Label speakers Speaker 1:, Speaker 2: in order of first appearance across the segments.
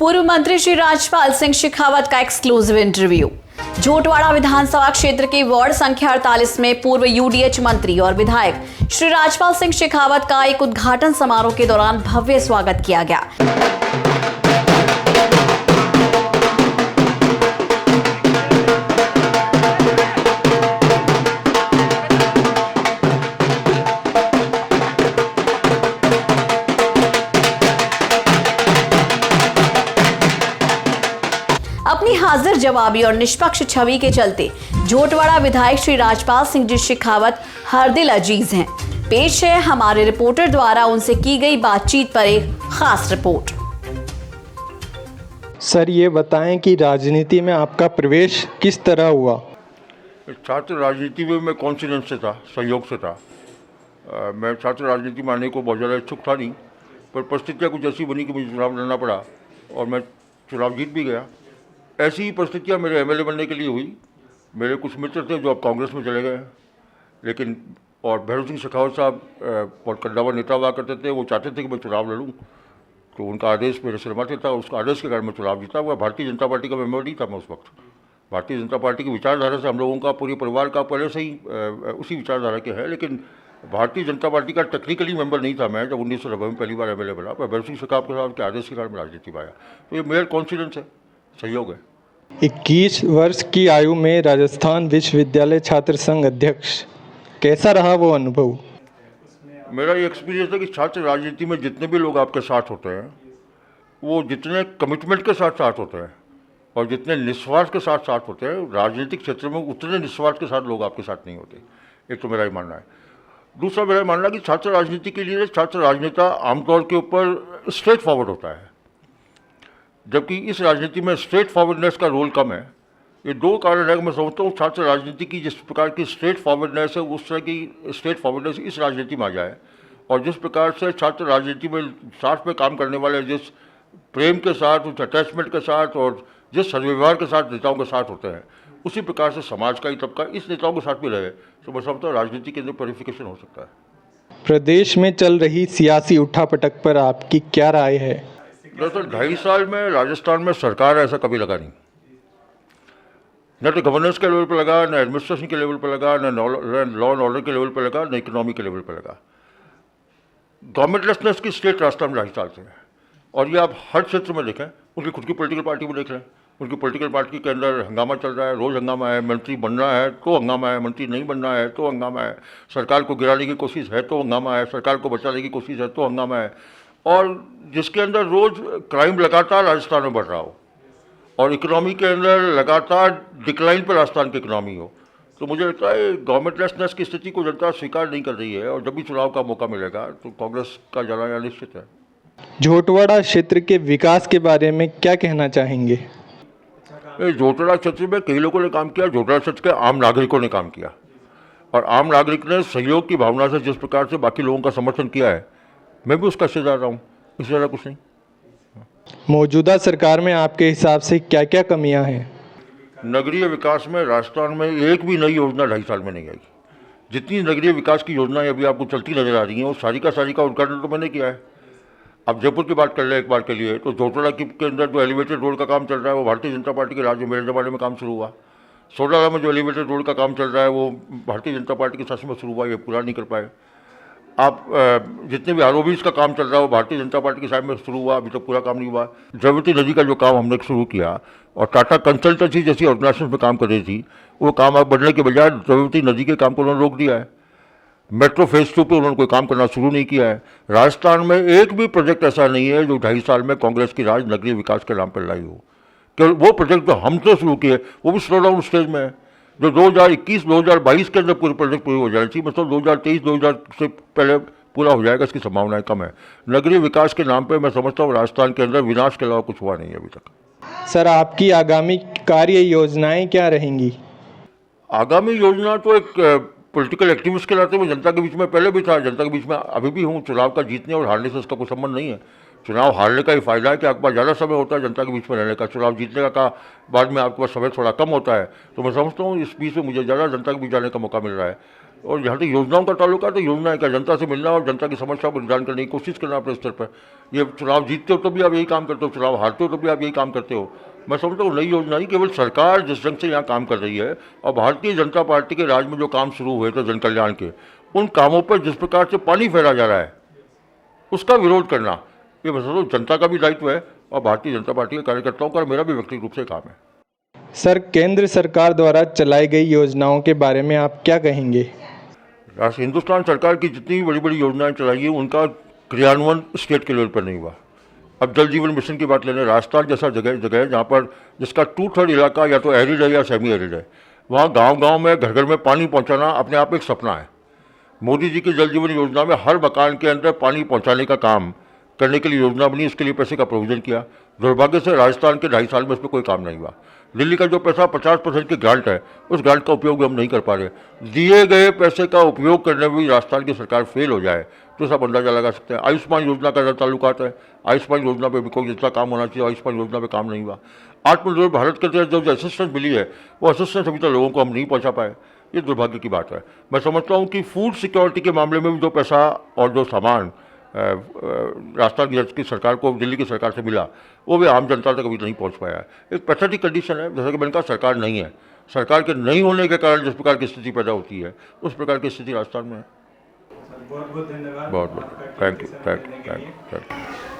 Speaker 1: पूर्व मंत्री श्री राजपाल सिंह शेखावत का एक्सक्लूसिव इंटरव्यू। झोटवाड़ा विधानसभा क्षेत्र की वार्ड संख्या 48 में पूर्व यूडीएच मंत्री और विधायक श्री राजपाल सिंह शेखावत का एक उद्घाटन समारोह के दौरान भव्य स्वागत किया गया। अपनी हाजिर जवाबी और निष्पक्ष छवि के चलते झोटवाड़ा विधायक श्री राजपाल सिंह जी शेखावत हर दिल अजीज हैं। पेश है हमारे रिपोर्टर द्वारा उनसे की गई बातचीत पर एक खास रिपोर्ट।
Speaker 2: सर, ये बताएं कि राजनीति में आपका प्रवेश किस तरह हुआ?
Speaker 3: छात्र राजनीति में मैं कॉन्फिडेंस से था, सहयोग से था। मैं छात्र राजनीति में आने को बहुत ज़्यादा इच्छुक था नहीं, पर परिस्थितियाँ कुछ ऐसी बनी कि मुझे चुनाव लड़ना पड़ा और मैं चुनाव जीत भी गया। ऐसी ही परिस्थितियाँ मेरे एमएलए बनने के लिए हुई। मेरे कुछ मित्र थे जो अब कांग्रेस में चले गए, लेकिन और भैरव सिंह शेखावत साहब बहुत कद्दावर नेता हुआ करते थे। वो चाहते थे कि मैं चुनाव लड़ूं, तो उनका आदेश मेरे सिर माथे था। उसका आदेश के कारण मैं चुनाव जीता हुआ। भारतीय जनता पार्टी का मेंबर नहीं था मैं उस वक्त। भारतीय जनता पार्टी की विचारधारा से हम लोगों का, पूरे परिवार का पहले से ही उसी विचारधारा के है, लेकिन भारतीय जनता पार्टी का टेक्निकली मेंबर नहीं था मैं जब 1990 में पहली बार एमएलए बना। पर भैरव सिंह शेखावत साहब के आदेश के कारण मैं राजनीति में आया। तो ये मेरा कॉन्फिडेंस है, सहयोग है।
Speaker 2: 21 वर्ष की आयु में राजस्थान विश्वविद्यालय छात्र संघ अध्यक्ष, कैसा रहा वो अनुभव?
Speaker 3: मेरा ये एक्सपीरियंस है कि छात्र राजनीति में जितने भी लोग आपके साथ होते हैं, वो जितने कमिटमेंट के साथ होते हैं और जितने निस्वार्थ के साथ होते हैं, राजनीतिक क्षेत्र में उतने निस्वार्थ के साथ लोग आपके साथ नहीं होते। एक तो मेरा ये मानना है। दूसरा मेरा मानना है कि छात्र राजनीति के लिए छात्र राजनेता आमतौर के ऊपर स्ट्रेट फॉरवर्ड होता है, जबकि इस राजनीति में स्ट्रेट फॉरवर्डनेस का रोल कम है। ये दो कारण है कि मैं समझता हूँ छात्र राजनीति की जिस प्रकार की स्ट्रेट फॉरवर्डनेस है, उस तरह की स्ट्रेट फॉरवर्डनेस इस राजनीति में आ जाए। और जिस प्रकार से छात्र राजनीति में साथ में काम करने वाले जिस प्रेम के साथ, उस अटैचमेंट के साथ और जिस सदव्यवहार के साथ नेताओं के साथ होते हैं, उसी प्रकार से समाज का ही तबका इस नेताओं के साथ भी रहे, तो मैं समझता हूँ राजनीति के अंदर प्योरिफिकेशन हो सकता है।
Speaker 2: प्रदेश में चल रही सियासी उठापटक पर आपकी क्या राय है?
Speaker 3: दरअसल 2.5 साल में राजस्थान में सरकार ऐसा कभी लगा नहीं। न तो गवर्नेंस के लेवल पर लगा, न एडमिनिस्ट्रेशन के लेवल पर लगा, न लॉ एंड ऑर्डर के लेवल पर लगा, न इकोनॉमी के लेवल पर लगा। गवर्नमेंटलेसनेस की स्टेट राजस्थान में 2.5 साल से है। और ये आप हर क्षेत्र में देखें, उनकी खुद की पॉलिटिकल पार्टी में देख लें, उनकी पॉलिटिकल पार्टी के अंदर हंगामा चल रहा है, रोज़ हंगामा है। मंत्री बनना है तो हंगामा है, मंत्री नहीं बनना है तो हंगामा है। सरकार को गिराने की कोशिश है तो हंगामा है, सरकार को बचाने की कोशिश है तो हंगामा है। और जिसके अंदर रोज़ क्राइम लगातार राजस्थान में बढ़ रहा हो और इकोनॉमी के अंदर लगातार डिक्लाइन पर राजस्थान की इकोनॉमी हो, तो मुझे लगता है गवर्नमेंटलेसनेस की स्थिति को जनता स्वीकार नहीं कर रही है। और जब भी चुनाव का मौका मिलेगा तो कांग्रेस का जाना निश्चित है।
Speaker 2: झोटवाड़ा क्षेत्र के विकास के बारे में क्या कहना चाहेंगे?
Speaker 3: झोटवाड़ा क्षेत्र में कई लोगों ने काम किया। झोटवाड़ा क्षेत्र के आम नागरिकों ने काम किया और आम नागरिक ने सहयोग की भावना से जिस प्रकार से बाकी लोगों का समर्थन किया है, मैं भी उसका हिस्सेदार रहा हूँ। इससे ज़्यादा कुछ नहीं।
Speaker 2: मौजूदा सरकार में आपके हिसाब से क्या क्या कमियां हैं?
Speaker 3: नगरीय विकास में राजस्थान में एक भी नई योजना 2.5 साल में नहीं आई। जितनी नगरीय विकास की योजनाएं अभी आपको चलती नजर आ रही हैं, वो सारी का उद्घाटन तो मैंने किया है। अब जयपुर की बात कर ले एक बार के लिए, तो झोटवाड़ा के अंदर जो एलिवेटेड रोड का काम चल रहा है, वो भारतीय जनता पार्टी के राज में मेरे ज़माने में काम शुरू हुआ। सोडाला में जो एलिवेटेड रोड का काम चल रहा है, वो भारतीय जनता पार्टी के शासन में शुरू हुआ, ये पूरा नहीं कर पाए। आप जितने भी आरओबीज का काम चल रहा है, वो भारतीय जनता पार्टी के साइड में शुरू हुआ, अभी तक पूरा काम नहीं हुआ। द्रवती नदी का जो काम हमने शुरू किया और टाटा कंसल्टेंसी जैसी ऑर्गेनाइजेशन में काम कर रही थी, वो काम अब बढ़ने के बजाय द्रवती नदी के काम को उन्होंने रोक दिया है। मेट्रो फेज 2 पे उन्होंने कोई काम करना शुरू नहीं किया है। राजस्थान में एक भी प्रोजेक्ट ऐसा नहीं है जो 2.5 साल में कांग्रेस की राज नगरीय विकास के नाम पर लाई हो। केवल वो प्रोजेक्ट जो हमसे शुरू किए, वो भी स्लो डाउन स्टेज में है। जो 2021-2022 के अंदर पूरे प्रोजेक्ट पूरे हो जाने चाहिए, मतलब 2023-2000 से पहले पूरा हो जाएगा, इसकी संभावनाएं कम है। नगरीय विकास के नाम पे मैं समझता हूँ राजस्थान के अंदर विनाश के अलावा कुछ हुआ नहीं है अभी तक।
Speaker 2: सर, आपकी आगामी कार्य योजनाएं क्या रहेंगी?
Speaker 3: आगामी योजना तो एक पॉलिटिकल एक्टिविस्ट के नाते मैं जनता के बीच में पहले भी था, जनता के बीच में अभी भी हूँ। चुनाव का जीतने और हारने से इसका कोई संबंध नहीं है। चुनाव हारने का ही फायदा है कि आपके पास ज़्यादा समय होता है जनता के बीच में रहने का। चुनाव जीतने का बाद में आपके पास समय थोड़ा कम होता है। तो मैं समझता हूँ इस बीच में मुझे ज़्यादा जनता के बीच जाने का मौका मिल रहा है। और जहाँ तक योजनाओं का ताल्लुक है तो योजना का जनता से मिलना और जनता की समस्या को निदान करने की कोशिश करना अपने स्तर पर। ये चुनाव जीतते हो तो भी आप यही काम करते हो, चुनाव हारते हो तो भी आप यही काम करते हो। मैं समझता हूँ नई योजना ही केवल सरकार जिस ढंग से यहाँ काम कर रही है और भारतीय जनता पार्टी के राज में जो काम शुरू हुए थे जन कल्याण के, उन कामों पर जिस प्रकार से पानी फेरा जा रहा है उसका विरोध करना, ये मैं समझता हूँ जनता का भी दायित्व है और भारतीय जनता पार्टी के कार्यकर्ताओं का और मेरा भी व्यक्तिगत रूप से काम है।
Speaker 2: सर, केंद्र सरकार द्वारा चलाई गई योजनाओं के बारे में आप क्या कहेंगे?
Speaker 3: हिंदुस्तान सरकार की जितनी भी बड़ी बड़ी योजनाएं चलाई हैं उनका क्रियान्वयन स्टेट के लेवल पर नहीं हुआ। अब जल जीवन मिशन की बात ले लें, राजस्थान जैसा जगह है जहाँ पर जिसका 2/3 इलाका या तो एरिड है या सेमी एरिड है, वहाँ गांव-गांव में घर घर में पानी पहुँचाना अपने आप एक सपना है। मोदी जी की जल जीवन योजना में हर मकान के अंदर पानी पहुँचाने का काम करने के लिए योजना बनी, उसके लिए पैसे का प्रोविजन किया। दुर्भाग्य से राजस्थान के 2.5 साल में इस पर कोई काम नहीं हुआ। दिल्ली का जो पैसा 50% की ग्रांट है, उस ग्रांट का उपयोग भी हम नहीं कर पा रहे। दिए गए पैसे का उपयोग करने में भी राजस्थान की सरकार फेल हो जाए तो सब अंदाजा लगा सकते हैं। आयुष्मान योजना का जब ताल्लुकात है, आयुष्मान योजना पे भी कोई जितना काम होना चाहिए आयुष्मान योजना पे काम नहीं हुआ। आत्मनिर्भर भारत के तहत जो असिस्टेंस मिली है वो असिस्टेंस अभी तक लोगों को हम नहीं पहुँचा पाए, ये दुर्भाग्य की बात है। मैं समझता हूँ कि फूड सिक्योरिटी के मामले में भी जो पैसा और जो सामान राजस्थान की सरकार को दिल्ली की सरकार से मिला वो भी आम जनता तक अभी नहीं पहुंच पाया है। एक पैथेटिक कंडीशन है, जैसा कि मैंने कहा सरकार नहीं है, सरकार के नहीं होने के कारण जिस प्रकार की स्थिति पैदा होती है उस प्रकार की स्थिति राजस्थान में है।
Speaker 4: बहुत बहुत धन्यवाद।
Speaker 3: बहुत बहुत थैंक यू।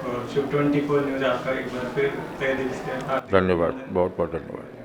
Speaker 4: और शुभ 24 न्यूज़ आपका एक बार फिर तहे दिल से
Speaker 3: धन्यवाद, बहुत बहुत धन्यवाद।